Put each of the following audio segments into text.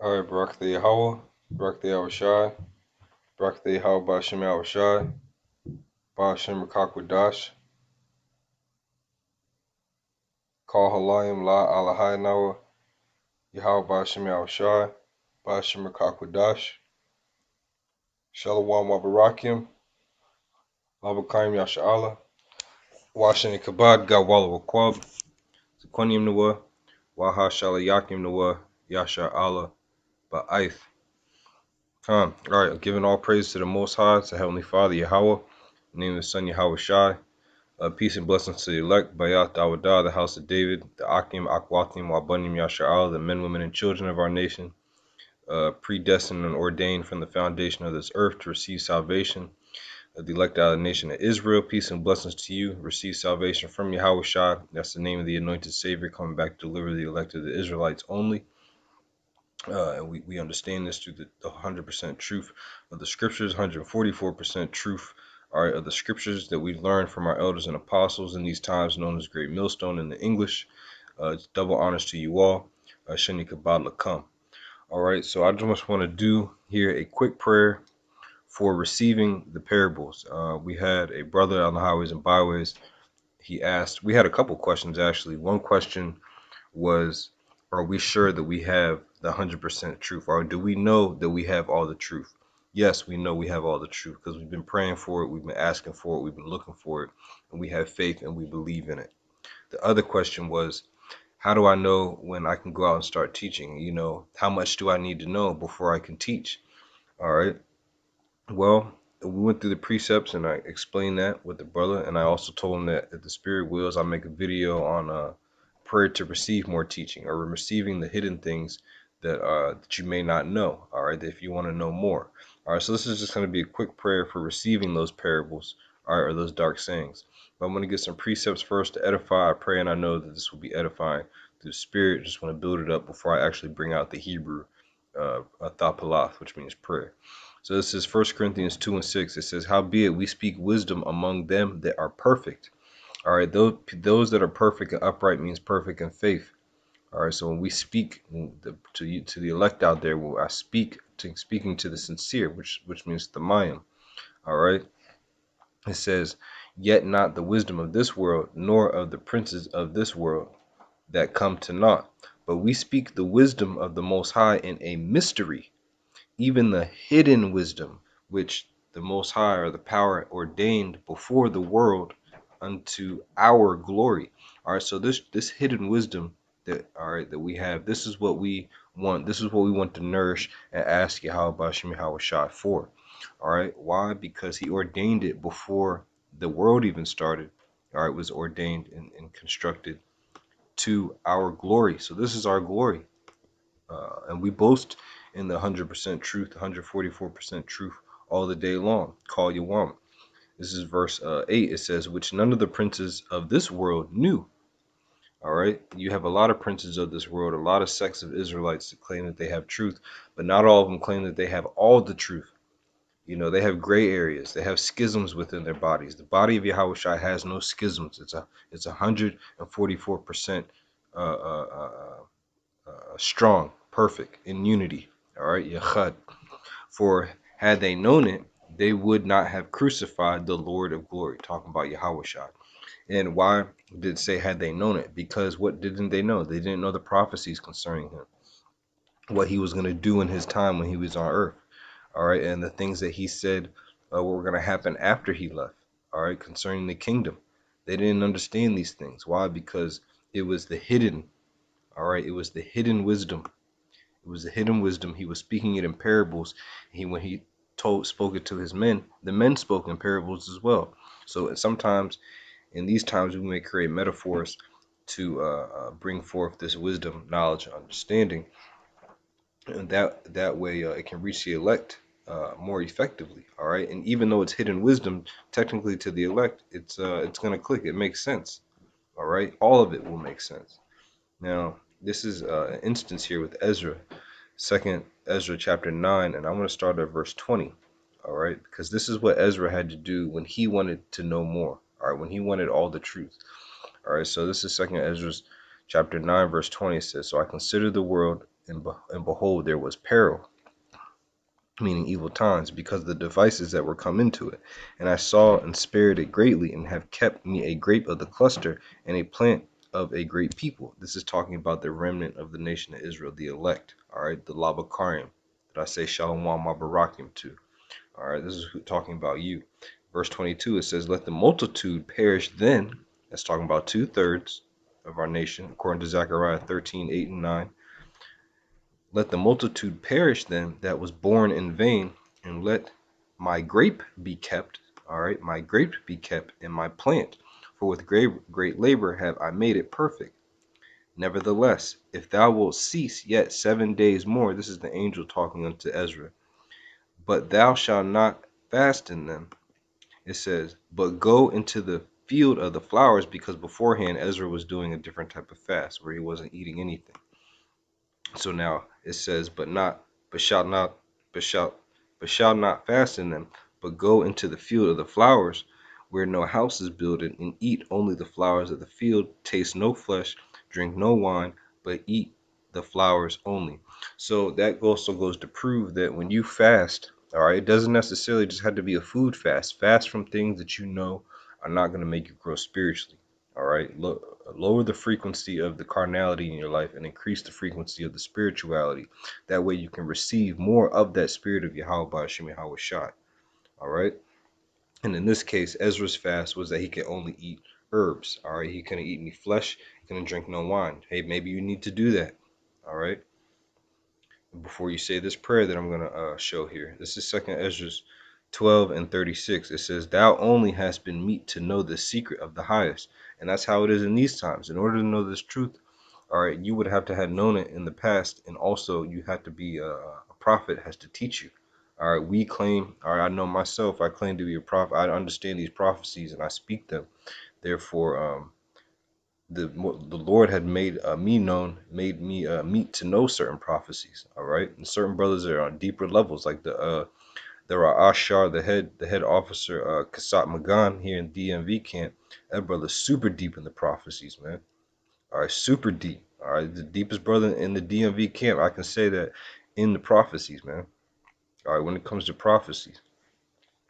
All right, Barak the Yahweh, Barak the Yahushai, Barak the Yahweh Ba'ashem Yahushai, Ba'ashem Rakakwadash, Kal Halayim La Alahai Nawa, Yahweh Ba'ashem Yahushai, Ba'ashem Rakakwadash, Shalom Wabarakim, Labakayim Yasha'Allah, Washin Kabad, Gawala Wakwab, Zakwanim Nawa, Waha Shalayakim Nawa, Yasha'Allah, Ba'aith. All right, giving all praise to the Most High, to Heavenly Father Yahweh, in the name of the Son Yahweh Shai. Peace and blessings to the elect, Bayat Dawadah, the house of David, the Akim, Akwatim, Wabanim, Yasha'al, the men, women, and children of our nation, predestined and ordained from the foundation of this earth to receive salvation. The elect out of the nation of Israel, peace and blessings to you. Receive salvation from Yahweh Shai. That's the name of the anointed Savior coming back to deliver the elect of the Israelites only. And we understand this through the 100% truth of the scriptures, 144% truth of the scriptures that we learned from our elders and apostles in these times known as Great Millstone in the English. It's double honors to you all. Shani Kabad Lakam. All right, so I just want to do here a quick prayer for receiving the parables. We had a brother on the highways and byways. He asked, we had a couple questions actually. One question was, are we sure that we have the 100% truth, or do we know that we have all the truth? Yes, we know we have all the truth because we've been praying for it, we've been asking for it, we've been looking for it, and we have faith and we believe in it. The other question was, how do I know when I can go out and start teaching? You know, how much do I need to know before I can teach? All right. Well, we went through the precepts and I explained that with the brother, and I also told him that if the Spirit wills, I'll make a video on prayer to receive more teaching, or receiving the hidden things that you may not know. All right, if you want to know more. All right, so this is just going to be a quick prayer for receiving those parables, all right, or those dark sayings. But I'm going to get some precepts first to edify. I pray and I know that this will be edifying through the Spirit. Just want to build it up before I actually bring out the Hebrew thapalath, which means prayer. So this is 1 Corinthians 2 and 6. It says, howbeit we speak wisdom among them that are perfect. All right, those that are perfect and upright means perfect in faith. All right, so when we speak to the elect out there, when I speaking to the sincere, which means the mayim. All right, it says, yet not the wisdom of this world, nor of the princes of this world that come to naught, but we speak the wisdom of the Most High in a mystery, even the hidden wisdom, which the Most High, or the power, ordained before the world unto our glory. All right, so this hidden wisdom that we have, this is what we want. This is what we want to nourish and ask Yahweh Ba'ashem Yahweh Shai for. All right, why? Because He ordained it before the world even started. All right, it was ordained and constructed to our glory. So this is our glory. And we boast in the 100% truth, 144% truth all the day long. Call you want. This is verse 8. It says, which none of the princes of this world knew. All right. You have a lot of princes of this world, a lot of sects of Israelites that claim that they have truth, but not all of them claim that they have all the truth. You know, they have gray areas. They have schisms within their bodies. The body of Yahweh Shai has no schisms. It's 144% strong, perfect, in unity. All right, Yachad. For had they known it, they would not have crucified the Lord of glory. Talking about Yahweh Shai. And why did it say had they known it? Because what didn't they know? They didn't know the prophecies concerning him, what he was going to do in his time when he was on earth. All right, and the things that he said what were going to happen after he left. All right, concerning the kingdom. They didn't understand these things. Why? Because it was the hidden. All right, it was the hidden wisdom. It was the hidden wisdom. He was speaking it in parables. When he spoke it to his men, the men spoke in parables as well. So sometimes in these times we may create metaphors to bring forth this wisdom, knowledge, and understanding, and that way it can reach the elect more effectively. All right, and even though it's hidden wisdom, technically to the elect, it's going to click. It makes sense. All right, all of it will make sense. Now, this is an instance here with Ezra, 2nd Ezra chapter 9, and I'm going to start at verse 20. All right, because this is what Ezra had to do when he wanted to know more. All right, when he wanted all the truth. All right, so this is 2nd Ezra chapter 9, verse 20. It says, so I considered the world and behold, there was peril, meaning evil times, because of the devices that were come into it. And I saw and spared it greatly, and have kept me a grape of the cluster, and a plant of a great people. This is talking about the remnant of the nation of Israel, the elect, all right, the Labakarim, that I say Shalom Mabarakim to. All right, this is talking about you. Verse 22, it says, let the multitude perish then. That's talking about 2/3 of our nation, according to Zechariah 13:8 and 9. Let the multitude perish then that was born in vain, and let my grape be kept. All right, my grape be kept, and my plant, for with great labor have I made it perfect. Nevertheless, if thou wilt cease yet 7 days more, this is the angel talking unto Ezra, but thou shalt not fast in them. It says, but go into the field of the flowers, because beforehand Ezra was doing a different type of fast where he wasn't eating anything. So now it says, but shall not fast in them, but go into the field of the flowers, where no house is builded, and eat only the flowers of the field, taste no flesh, drink no wine, but eat the flowers only. So that also goes to prove that when you fast, all right, it doesn't necessarily just have to be a food fast. Fast from things that you know are not going to make you grow spiritually. All right, lower the frequency of the carnality in your life and increase the frequency of the spirituality. That way you can receive more of that spirit of Yahweh Ba'ashim Yahweh Shai. All right. And in this case, Ezra's fast was that he could only eat herbs. All right. He couldn't eat any flesh. He couldn't drink no wine. Hey, maybe you need to do that. All right. Before you say this prayer that I'm going to show here, this is 2nd Ezra 12 and 36. It says, thou only hast been meet to know the secret of the highest. And that's how it is in these times. In order to know this truth, all right, you would have to have known it in the past, and also you have to be a prophet has to teach you. All right, we claim, all right, I know myself, I claim to be a prophet. I understand these prophecies and I speak them. Therefore, the Lord had made me known, made me meet to know certain prophecies. All right, and certain brothers are on deeper levels, like there are Ashar, the head officer, Kasat Magan here in DMV camp. That brother's super deep in the prophecies, man. All right, super deep. All right, the deepest brother in the DMV camp. I can say that in the prophecies, man. All right, when it comes to prophecies,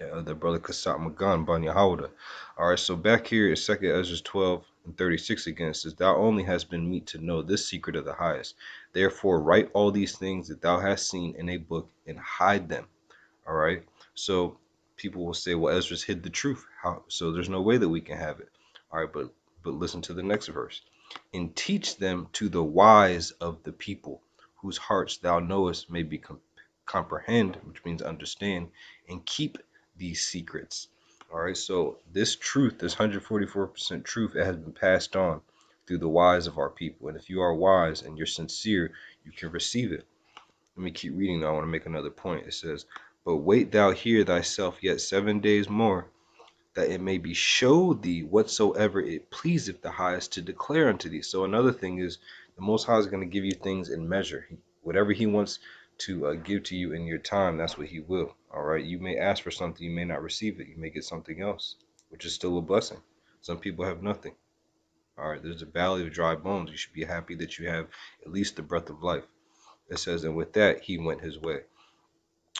the brother Kasat Magan Banya Hawda. All right, so back here is 2nd Ezra 12 and 36 again. It says, thou only hast been meet to know this secret of the highest. Therefore, write all these things that thou hast seen in a book and hide them. All right, so people will say, well, Ezra's hid the truth. How? So there's no way that we can have it. All right, but listen to the next verse. And teach them to the wise of the people, whose hearts thou knowest may be comprehend, which means understand, and keep these secrets. All right, so this truth, this 144% truth, it has been passed on through the wise of our people. And if you are wise and you're sincere, you can receive it. Let me keep reading now. I want to make another point. It says, but wait thou here thyself yet 7 days more, that it may be showed thee whatsoever it pleaseth the highest to declare unto thee. So another thing is, the Most High is going to give you things in measure. Whatever he wants to give to you in your time, that's what he will. All right, you may ask for something, you may not receive it, you may get something else, which is still a blessing. Some people have nothing. All right, there's a valley of dry bones. You should be happy that you have at least the breath of life. It says, and with that he went his way.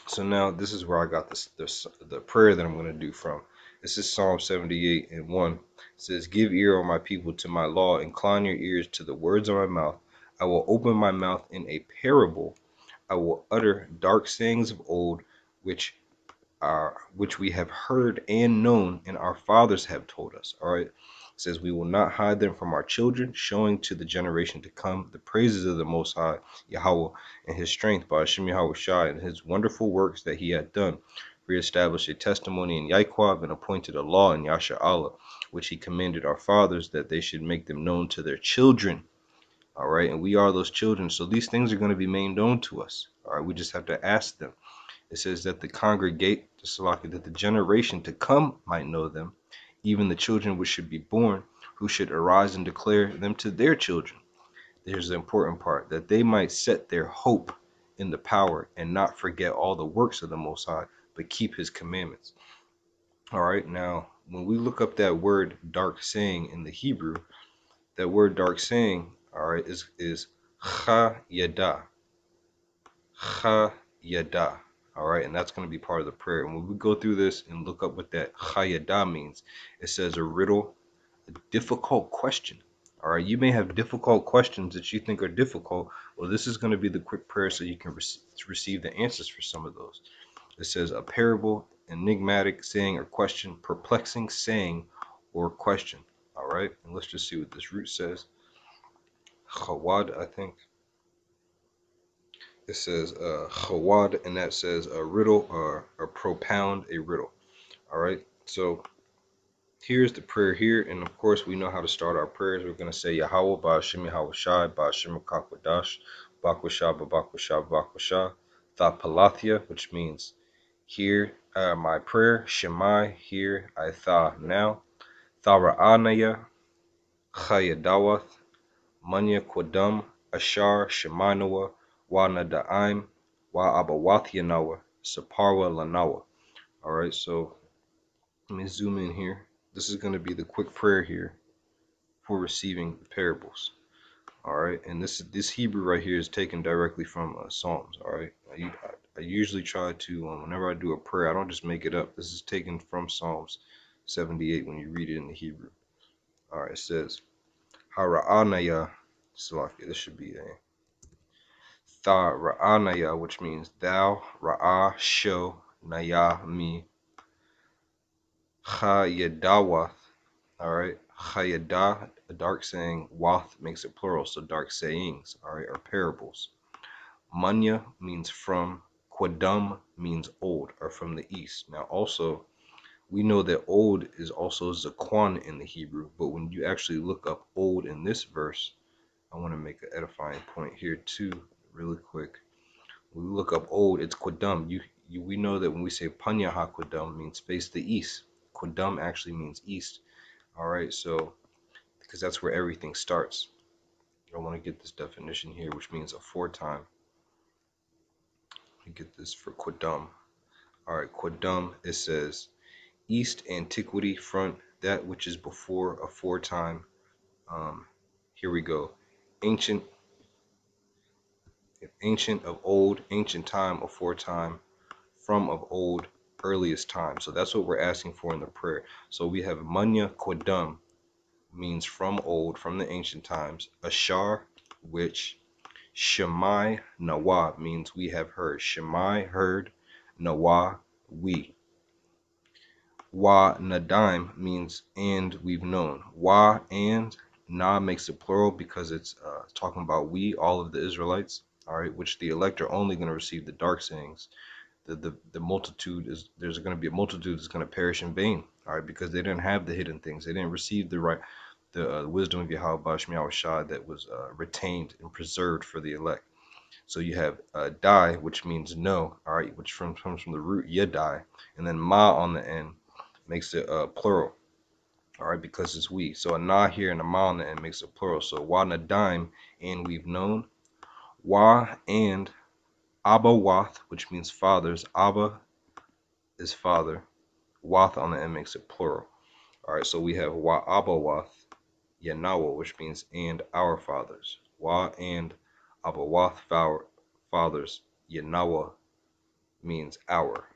So now this is where I got the prayer that I'm going to do from. This is Psalm 78 and 1. It says, give ear, O my people, to my law. Incline your ears to the words of my mouth. I will open my mouth in a parable. I will utter dark sayings of old, which we have heard and known, and our fathers have told us. All right. It says, we will not hide them from our children, showing to the generation to come the praises of the Most High, Yahweh, and his strength by Hashem Yahweh Shai, and his wonderful works that he had done. Reestablished a testimony in Yaiqab, and appointed a law in Yasha Allah, which he commanded our fathers that they should make them known to their children. All right. And we are those children. So these things are going to be made known to us. All right. We just have to ask them. It says that the that the generation to come might know them, even the children which should be born, who should arise and declare them to their children. There's the important part, that they might set their hope in the power and not forget all the works of the Most High, but keep his commandments. All right, now, when we look up that word dark saying in the Hebrew, that word dark saying, all right, is cha yada. Chayada. All right, and that's going to be part of the prayer. And when we go through this and look up what that Chayada means, it says a riddle, a difficult question. All right, you may have difficult questions that you think are difficult. Well, this is going to be the quick prayer so you can receive the answers for some of those. It says a parable, enigmatic saying or question, perplexing saying or question. All right, and let's just see what this root says. Chawad, I think. It says chawad, and that says a riddle or propound a riddle. All right, so here's the prayer here, and of course we know how to start our prayers. We're going to say Yahweh Ba'ashim Yahweh Shai Ba'ashim Kakwadash Bakwasha Bakwasha Bakwasha Thapalathia, which means hear my prayer. Shemai, hear I tha now. Thara'anaya Chayadawath Manya Kwadam Ashar Shemanawa Wa Nada'im Wa Abawath Saparwa Lanawa. Alright, so let me zoom in here. This is going to be the quick prayer here for receiving the parables. Alright, and this Hebrew right here is taken directly from Psalms. Alright, I usually try to, whenever I do a prayer, I don't just make it up. This is taken from Psalms 78 when you read it in the Hebrew. Alright, it says, Hara'anaya, Salakia, this should be a Tha Ra'anaya, which means thou, Ra'ah, show, Naya, me, Chayadawath, alright, Chayadah, a dark saying, Wath makes it plural, so dark sayings, alright, or parables. Manya means from, Kwadam means old, or from the east. Now also, we know that old is also Zakwan in the Hebrew, but when you actually look up old in this verse, I want to make an edifying point here too, really quick. When we look up old, it's Kwadam. We know that when we say Panya HaKwadam means face the east. Kwadam actually means east. Alright, so, because that's where everything starts. I want to get this definition here, which means aforetime. Let me get this for Kwadam. Alright, Kwadam, it says, east, antiquity, front, that which is before, aforetime. Here we go. Ancient of old, ancient time, aforetime, from of old, earliest time. So that's what we're asking for in the prayer. So we have Manya Kwadam, means from old, from the ancient times. Ashar, which Shemai Nawa means we have heard. Shemai, heard. Nawa, we. Wa Nadaim means and we've known. Wa and Na makes it plural because it's talking about we, all of the Israelites. All right, which the elect are only going to receive the dark sayings. The multitude is, there's going to be a multitude that's going to perish in vain. All right, because they didn't have the hidden things. They didn't receive the wisdom of Yahweh Ba'ashim Yahweh Shai that was retained and preserved for the elect. So you have dai, which means no, all right, which comes from the root yadai, and then ma on the end makes it plural, all right, because it's we. So a na here and a ma on the end makes it plural. So wa nadaim, and we've known. Wa and Abba Wath, which means fathers. Abba is father. Wath on the end makes it plural. All right, so we have Wa Abba Wath Yanawa, which means and our fathers. Wa and Abba Wath fathers. Yanawa means our.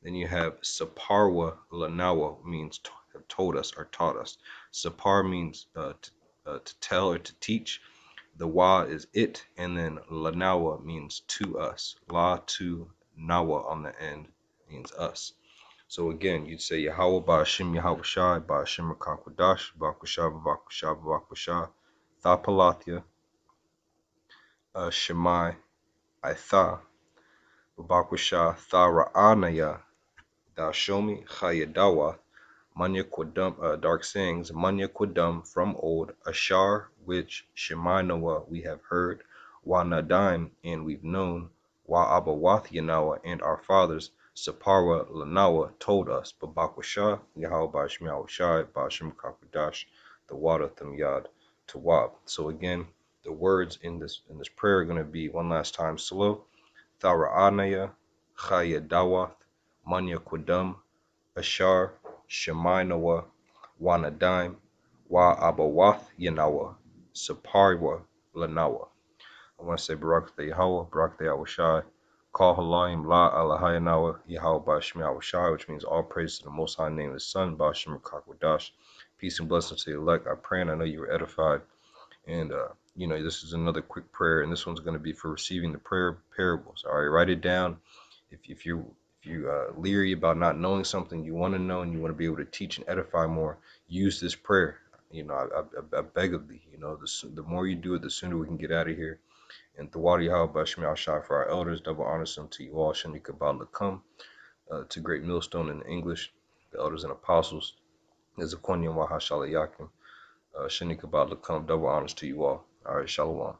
Then you have Saparwa Lanawa, means have told us or taught us. Sapar means to tell or to teach. The wa is it, and then Lanawa means to us. La to Nawa on the end means us. So again, you'd say Yahweh Ba'ashim Yahweh Shai Ba'ashim Rakakwadash Bakwasha Bakwasha Bakwasha Thapalathia Shemai Aitha Bakwasha Thara'anaya Thou show me Chayadawa Manya Kwadam, dark sayings, Manya Kwadam from old, Ashar, which Shemai we have heard, Wa Nadaim, and we've known, Wa Abawath Yanawa, and our fathers, Saparwa Lanawa, told us, but Bakwasha, Yahweh Ba'ashim Yahweh Shai, Ba'ashim Kakwadash, the water Yad Tawab. So again, the words in this prayer are going to be one last time slow. Thara'anaya, Chayadawath, Manya Kwadam, Ashar, Shemai Nawa, Wa Nadaim, Wa Abawath Yanawa, Saparwa Lanawa. I want to say Barak the Yahweh, Barak the Yahweh Shai, Call Halayim La Alahayanawa Yahweh Bashmi Awashai, which means all praise to the Most High Name of the Son, Bashim Kakwadash. Peace and blessings to the elect. I pray and I know you were edified. And, this is another quick prayer, and this one's going to be for receiving the prayer parables. All right, write it down. If you leery about not knowing something, you want to know, and you want to be able to teach and edify more, use this prayer. I beg of thee. The more you do it, the sooner we can get out of here. And Thawadi Yahweh Bashmi Al-Shai for our elders, double honors unto you all. Shani Kabbalah come to Great Millstone in English, the elders and apostles. There's a Kwanyam Wahashala Yakim. Shani Kabbalah come, double honors to you all. All right, Shalom.